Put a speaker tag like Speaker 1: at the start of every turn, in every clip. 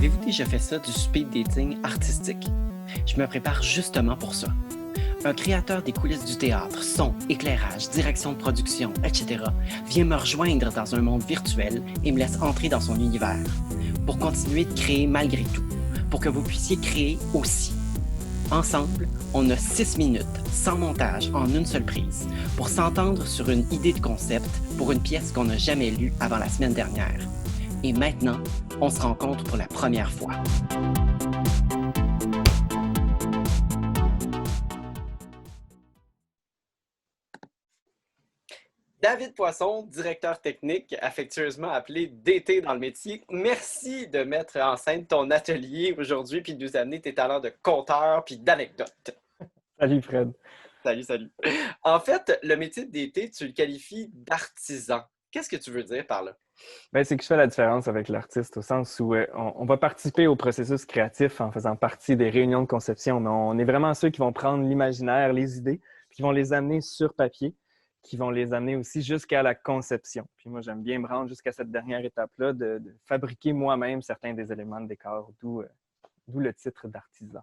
Speaker 1: Avez-vous déjà fait ça, du speed dating artistique? Je me prépare justement pour ça. Un créateur des coulisses du théâtre, son, éclairage, direction de production, etc. vient me rejoindre dans un monde virtuel et me laisse entrer dans son univers pour continuer de créer malgré tout, pour que vous puissiez créer aussi. Ensemble, on a 6 minutes, sans montage, en une seule prise, pour s'entendre sur une idée de concept pour une pièce qu'on n'a jamais lue avant la semaine dernière. Et maintenant, on se rencontre pour la première fois. David Poisson, directeur technique, affectueusement appelé DT dans le métier. Merci de mettre en scène ton atelier aujourd'hui puis de nous amener tes talents de conteur puis d'anecdotes.
Speaker 2: Salut Fred.
Speaker 1: Salut. En fait, le métier de DT, tu le qualifies d'artisan. Qu'est-ce que tu veux dire par là?
Speaker 2: Ben, c'est que je fais la différence avec l'artiste au sens où on va participer au processus créatif en faisant partie des réunions de conception, mais on est vraiment ceux qui vont prendre l'imaginaire, les idées, puis qui vont les amener sur papier, qui vont les amener aussi jusqu'à la conception. Puis moi, j'aime bien me rendre jusqu'à cette dernière étape-là de fabriquer moi-même certains des éléments de décor, d'où le titre d'artisan.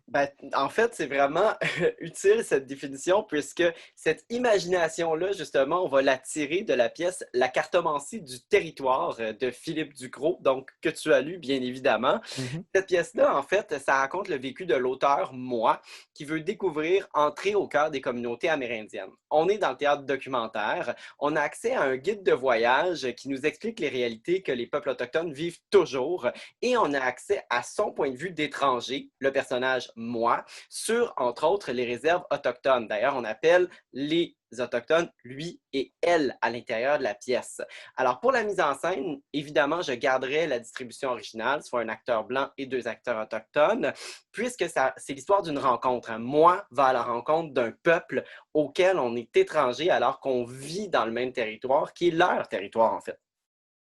Speaker 1: Ben, en fait, c'est vraiment utile cette définition puisque cette imagination-là, justement, on va la tirer de la pièce La cartomancie du territoire de Philippe Ducrot, donc que tu as lu, bien évidemment.
Speaker 2: Mm-hmm.
Speaker 1: Cette pièce-là, en fait, ça raconte le vécu de l'auteur, moi, qui veut découvrir, entrer au cœur des communautés amérindiennes. On est dans le théâtre documentaire, on a accès à un guide de voyage qui nous explique les réalités que les peuples autochtones vivent toujours et on a accès à son point de vue d'étranger, le personnage moi, sur, entre autres, les réserves autochtones. D'ailleurs, on appelle les autochtones lui et elle à l'intérieur de la pièce. Alors, pour la mise en scène, évidemment, je garderai la distribution originale, soit un acteur blanc et 2 acteurs autochtones, puisque c'est l'histoire d'une rencontre. Moi va à la rencontre d'un peuple auquel on est étranger alors qu'on vit dans le même territoire, qui est leur territoire, en fait.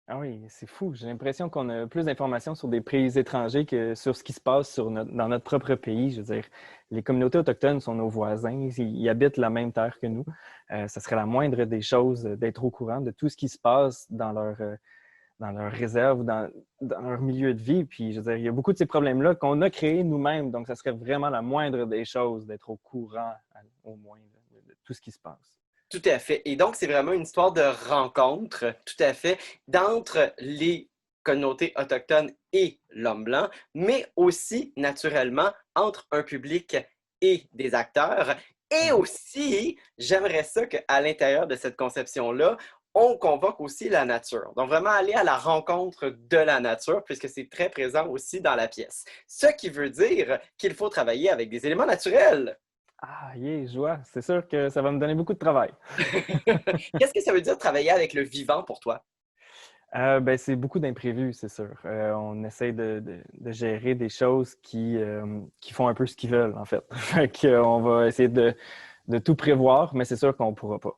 Speaker 2: Ah oui, c'est fou. J'ai l'impression qu'on a plus d'informations sur des pays étrangers que sur ce qui se passe dans notre propre pays. Je veux dire, les communautés autochtones sont nos voisins. Ils habitent la même terre que nous. Ça serait la moindre des choses d'être au courant de tout ce qui se passe dans leur réserve, dans leur milieu de vie. Puis, je veux dire, il y a beaucoup de ces problèmes-là qu'on a créés nous-mêmes. Donc, ça serait vraiment la moindre des choses d'être au courant, au moins, de tout ce qui se passe.
Speaker 1: Tout à fait. Et donc, c'est vraiment une histoire de rencontre, tout à fait, d'entre les communautés autochtones et l'homme blanc, mais aussi, naturellement, entre un public et des acteurs. Et aussi, j'aimerais ça qu'à l'intérieur de cette conception-là, on convoque aussi la nature. Donc, vraiment aller à la rencontre de la nature, puisque c'est très présent aussi dans la pièce. Ce qui veut dire qu'il faut travailler avec des éléments naturels.
Speaker 2: Ah, je vois. C'est sûr que ça va me donner beaucoup de travail.
Speaker 1: Qu'est-ce que ça veut dire travailler avec le vivant pour toi?
Speaker 2: Ben, c'est beaucoup d'imprévus, c'est sûr. On essaie de gérer des choses qui font un peu ce qu'ils veulent, en fait. On va essayer de tout prévoir, mais c'est sûr qu'on ne pourra pas.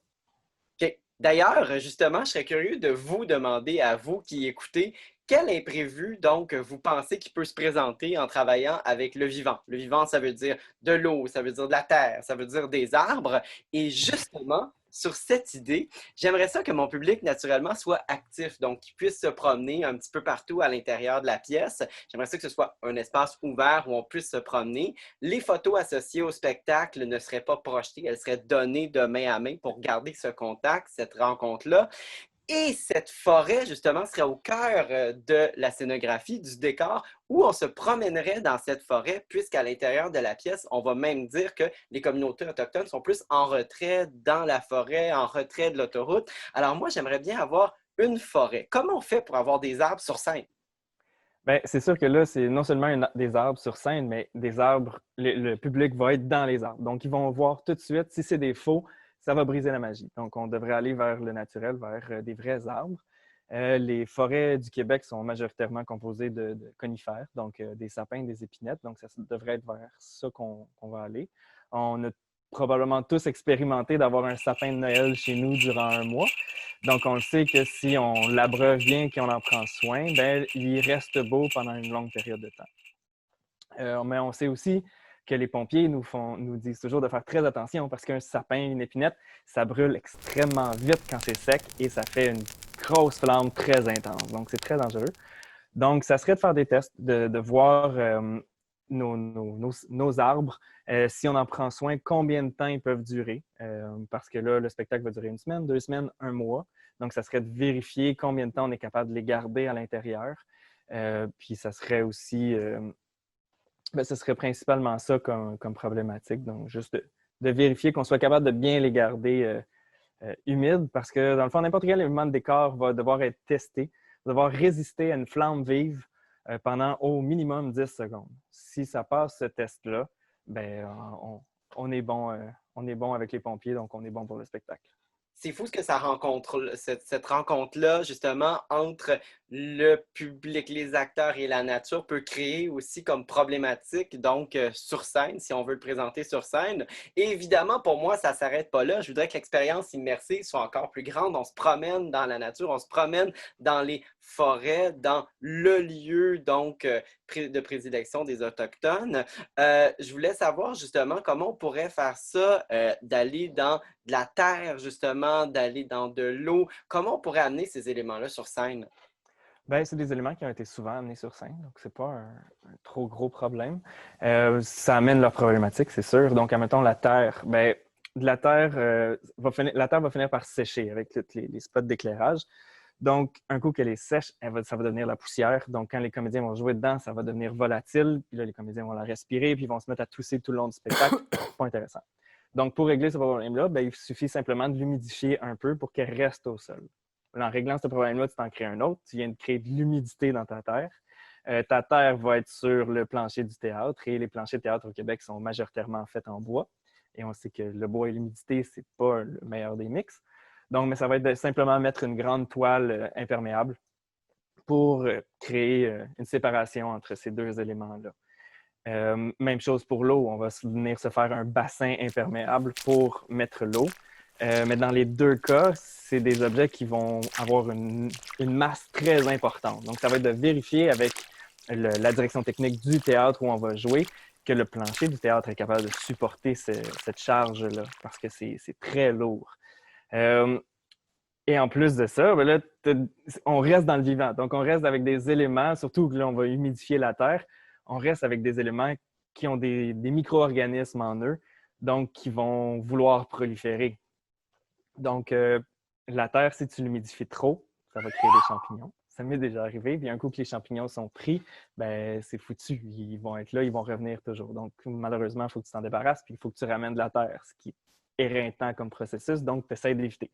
Speaker 1: OK. D'ailleurs, justement, je serais curieux de vous demander à vous qui écoutez, quel imprévu, donc, vous pensez qu'il peut se présenter en travaillant avec le vivant? Le vivant, ça veut dire de l'eau, ça veut dire de la terre, ça veut dire des arbres. Et justement, sur cette idée, j'aimerais ça que mon public, naturellement, soit actif, donc qu'il puisse se promener un petit peu partout à l'intérieur de la pièce. J'aimerais ça que ce soit un espace ouvert où on puisse se promener. Les photos associées au spectacle ne seraient pas projetées, elles seraient données de main à main pour garder ce contact, cette rencontre-là. Et cette forêt, justement, serait au cœur de la scénographie, du décor, où on se promènerait dans cette forêt, puisqu'à l'intérieur de la pièce, on va même dire que les communautés autochtones sont plus en retrait dans la forêt, en retrait de l'autoroute. Alors moi, j'aimerais bien avoir une forêt. Comment on fait pour avoir des arbres sur scène?
Speaker 2: Bien, c'est sûr que là, c'est non seulement des arbres sur scène, mais des arbres, le public va être dans les arbres. Donc, ils vont voir tout de suite, si c'est des faux, ça va briser la magie. Donc, on devrait aller vers le naturel, vers des vrais arbres. Les forêts du Québec sont majoritairement composées de conifères, donc des sapins, des épinettes. Donc, ça devrait être vers ça qu'on va aller. On a probablement tous expérimenté d'avoir un sapin de Noël chez nous durant un mois. Donc, on le sait que si on l'abreuve bien, qu'on en prend soin, bien, il reste beau pendant une longue période de temps. Mais on sait aussi que les pompiers nous disent toujours de faire très attention parce qu'un sapin, une épinette, ça brûle extrêmement vite quand c'est sec et ça fait une grosse flamme très intense. Donc, c'est très dangereux. Donc, ça serait de faire des tests, de voir nos arbres, si on en prend soin, combien de temps ils peuvent durer. Parce que là, le spectacle va durer 1 semaine, 2 semaines, 1 mois. Donc, ça serait de vérifier combien de temps on est capable de les garder à l'intérieur. Puis, ça serait aussi, ce serait principalement ça comme problématique. Donc, juste de vérifier qu'on soit capable de bien les garder humides, parce que dans le fond, n'importe quel élément de décor va devoir être testé, va devoir résister à une flamme vive pendant au minimum 10 secondes. Si ça passe ce test-là, ben, on est bon, on est bon avec les pompiers, donc on est bon pour le spectacle.
Speaker 1: C'est fou ce que ça rencontre, cette rencontre-là, justement, entre le public, les acteurs et la nature peut créer aussi comme problématique, donc sur scène, si on veut le présenter sur scène. Et évidemment, pour moi, ça ne s'arrête pas là. Je voudrais que l'expérience immersive soit encore plus grande. On se promène dans la nature, on se promène dans les forêts, dans le lieu, donc, de prédilection des Autochtones. Je voulais savoir justement comment on pourrait faire ça, d'aller dans de la terre, justement, d'aller dans de l'eau. Comment on pourrait amener ces éléments-là sur scène?
Speaker 2: Ben, c'est des éléments qui ont été souvent amenés sur scène, donc c'est pas un trop gros problème. Ça amène leurs problématiques, c'est sûr. Donc, admettons la terre, ben, la terre, la terre va finir par sécher avec tous les spots d'éclairage. Donc, un coup qu'elle est sèche, ça va devenir la poussière. Donc, quand les comédiens vont jouer dedans, ça va devenir volatile. Puis là, les comédiens vont la respirer, puis ils vont se mettre à tousser tout le long du spectacle. Pas intéressant. Donc, pour régler ce problème-là, ben, il suffit simplement de l'humidifier un peu pour qu'elle reste au sol. En réglant ce problème-là, tu t'en crées un autre. Tu viens de créer de l'humidité dans ta terre. Ta terre va être sur le plancher du théâtre et les planchers de théâtre au Québec sont majoritairement faits en bois. Et on sait que le bois et l'humidité, c'est pas le meilleur des mix. Donc, mais ça va être de simplement mettre une grande toile imperméable pour créer une séparation entre ces deux éléments-là. Même chose pour l'eau. On va venir se faire un bassin imperméable pour mettre l'eau. Mais dans les deux cas, c'est des objets qui vont avoir une masse très importante. Donc, ça va être de vérifier avec la direction technique du théâtre où on va jouer que le plancher du théâtre est capable de supporter cette charge-là parce que c'est très lourd. Et en plus de ça, ben là, on reste dans le vivant. Donc, on reste avec des éléments, surtout que là, on va humidifier la terre. On reste avec des éléments qui ont des micro-organismes en eux, donc qui vont vouloir proliférer. Donc, la terre, si tu l'humidifies trop, ça va créer des champignons. Ça m'est déjà arrivé. Puis un coup que les champignons sont pris, ben c'est foutu. Ils vont être là, ils vont revenir toujours. Donc, malheureusement, il faut que tu t'en débarrasses, puis il faut que tu ramènes de la terre, ce qui est éreintant comme processus. Donc, tu essaies d'éviter.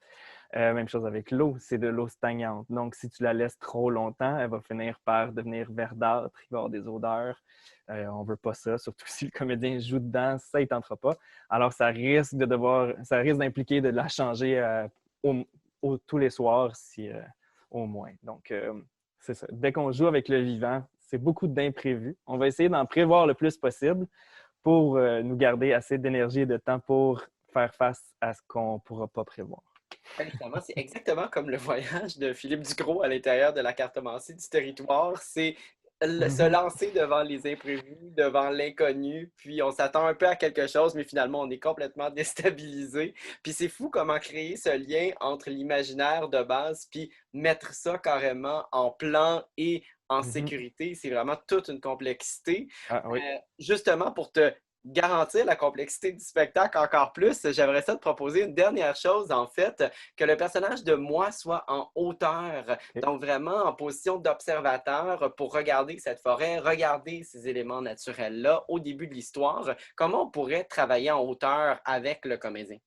Speaker 2: Même chose avec l'eau, c'est de l'eau stagnante. Donc, si tu la laisses trop longtemps, elle va finir par devenir verdâtre, il va y avoir des odeurs. On ne veut pas ça, surtout si le comédien joue dedans, ça ne tentera pas. Alors, ça risque d'impliquer de la changer tous les soirs, au moins. Donc, c'est ça. Dès qu'on joue avec le vivant, c'est beaucoup d'imprévus. On va essayer d'en prévoir le plus possible pour nous garder assez d'énergie et de temps pour faire face à ce qu'on ne pourra pas prévoir.
Speaker 1: Évidemment, c'est exactement comme le voyage de Philippe Ducrot à l'intérieur de la cartomancie du territoire. C'est se lancer devant les imprévus, devant l'inconnu, puis on s'attend un peu à quelque chose, mais finalement, on est complètement déstabilisé. Puis c'est fou comment créer ce lien entre l'imaginaire de base, puis mettre ça carrément en plan et en sécurité. C'est vraiment toute une complexité.
Speaker 2: Ah oui.
Speaker 1: Justement, pour te garantir la complexité du spectacle encore plus, j'aimerais ça te proposer une dernière chose, en fait, que le personnage de moi soit en hauteur,
Speaker 2: Okay.
Speaker 1: donc vraiment en position d'observateur pour regarder cette forêt, regarder ces éléments naturels-là au début de l'histoire. Comment on pourrait travailler en hauteur avec le comédien?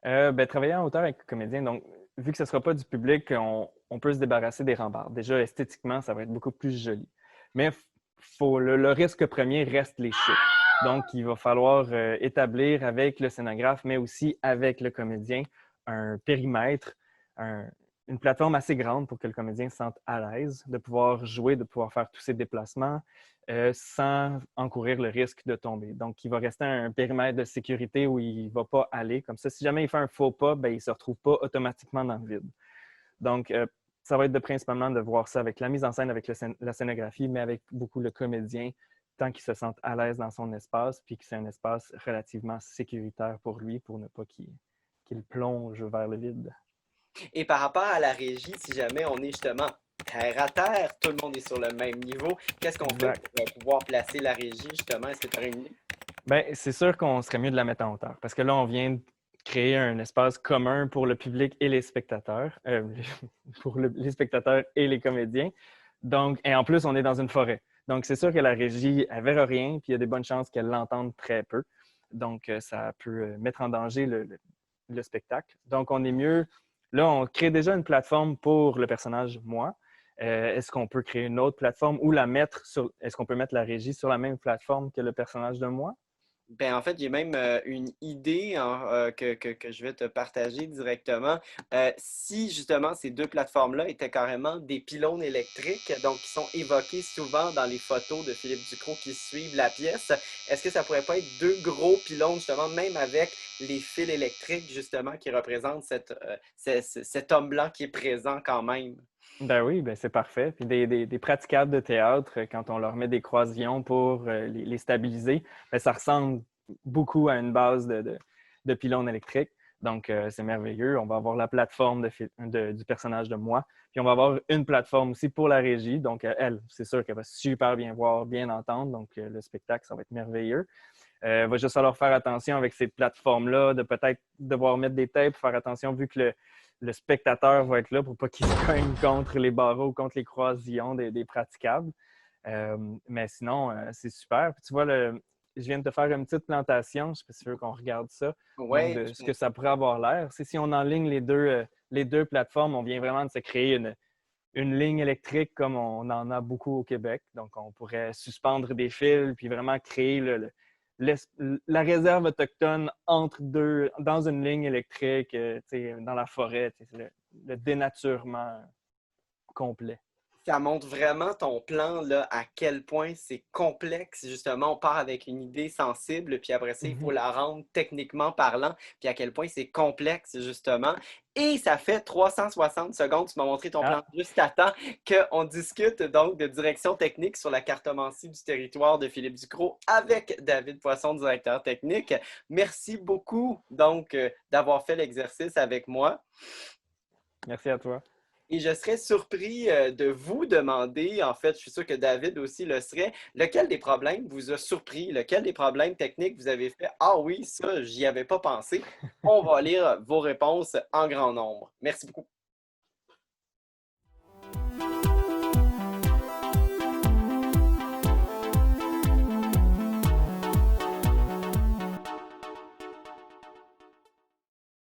Speaker 2: Travailler en hauteur avec le comédien, donc, vu que ce ne sera pas du public, on peut se débarrasser des rambardes. Déjà, esthétiquement, ça va être beaucoup plus joli. Mais le risque premier reste les chutes. Donc, il va falloir établir avec le scénographe, mais aussi avec le comédien, un périmètre, une plateforme assez grande pour que le comédien se sente à l'aise de pouvoir jouer, de pouvoir faire tous ses déplacements sans encourir le risque de tomber. Donc, il va rester un périmètre de sécurité où il ne va pas aller. Comme ça, si jamais il fait un faux pas, ben, il ne se retrouve pas automatiquement dans le vide. Donc, ça va être principalement de voir ça avec la mise en scène, avec la scénographie, mais avec beaucoup le comédien, tant qu'il se sente à l'aise dans son espace, puis que c'est un espace relativement sécuritaire pour lui, pour ne pas qu'il plonge vers le vide.
Speaker 1: Et par rapport à la régie, si jamais on est justement terre à terre, tout le monde est sur le même niveau. Qu'est-ce qu'on fait
Speaker 2: Exact.
Speaker 1: pour pouvoir placer la régie, justement? Est-ce que tu aurais une idée?
Speaker 2: Bien, c'est sûr qu'on serait mieux de la mettre en hauteur parce que là, on vient de créer un espace commun pour le public et les spectateurs, pour les spectateurs et les comédiens. Donc, et en plus, on est dans une forêt. Donc, c'est sûr que la régie, elle verra rien, puis il y a des bonnes chances qu'elle l'entende très peu. Donc, ça peut mettre en danger le spectacle. Donc, on est mieux. Là, on crée déjà une plateforme pour le personnage moi. Est-ce qu'on peut créer une autre plateforme ou la mettre sur. Est-ce qu'on peut mettre la régie sur la même plateforme que le personnage de moi?
Speaker 1: Ben, en fait, j'ai même une idée que je vais te partager directement. Si justement ces deux plateformes-là étaient carrément des pylônes électriques, donc qui sont évoqués souvent dans les photos de Philippe Ducrot qui suivent la pièce, est-ce que ça pourrait pas être deux gros pylônes, justement, même avec les fils électriques, justement, qui représentent cet homme blanc qui est présent quand même?
Speaker 2: Ben oui, ben c'est parfait. Puis des praticables de théâtre, quand on leur met des croisillons pour les stabiliser, ben ça ressemble beaucoup à une base de pylône électrique. Donc, c'est merveilleux. On va avoir la plateforme du personnage de moi. Puis, on va avoir une plateforme aussi pour la régie. Donc, elle, c'est sûr qu'elle va super bien voir, bien entendre. Donc, le spectacle, ça va être merveilleux. Il va juste falloir faire attention avec ces plateformes-là, de peut-être devoir mettre des tapes, faire attention vu que le spectateur va être là pour pas qu'il se cogne contre les barreaux ou contre les croisillons des praticables. Mais sinon, c'est super. Puis tu vois, je viens de te faire une petite plantation. Je ne sais pas si tu veux qu'on regarde ça. Donc,
Speaker 1: Oui,
Speaker 2: de ce que ça pourrait avoir l'air. C'est si on enligne les deux plateformes, on vient vraiment de se créer une ligne électrique comme on en a beaucoup au Québec. Donc, on pourrait suspendre des fils puis vraiment créer la réserve autochtone entre deux, dans une ligne électrique, dans la forêt. C'est le dénaturement complet.
Speaker 1: ça montre vraiment ton plan, là, à quel point c'est complexe. Justement, on part avec une idée sensible, puis après ça, il faut
Speaker 2: Mhm.
Speaker 1: la rendre techniquement parlant, puis à quel point c'est complexe, justement. Et ça fait 360 secondes, tu m'as montré ton plan
Speaker 2: Ah,
Speaker 1: juste à temps, qu'on discute donc de direction technique sur la cartomancie du territoire de Philippe Ducrot avec David Poisson, directeur technique. Merci beaucoup, donc, d'avoir fait l'exercice avec moi.
Speaker 2: merci à toi.
Speaker 1: Et je serais surpris de vous demander, en fait, je suis sûr que David aussi le serait, lequel des problèmes vous a surpris, lequel des problèmes techniques vous avez fait, ah oui, ça, j'y avais pas pensé. On va lire vos réponses en grand nombre. Merci beaucoup.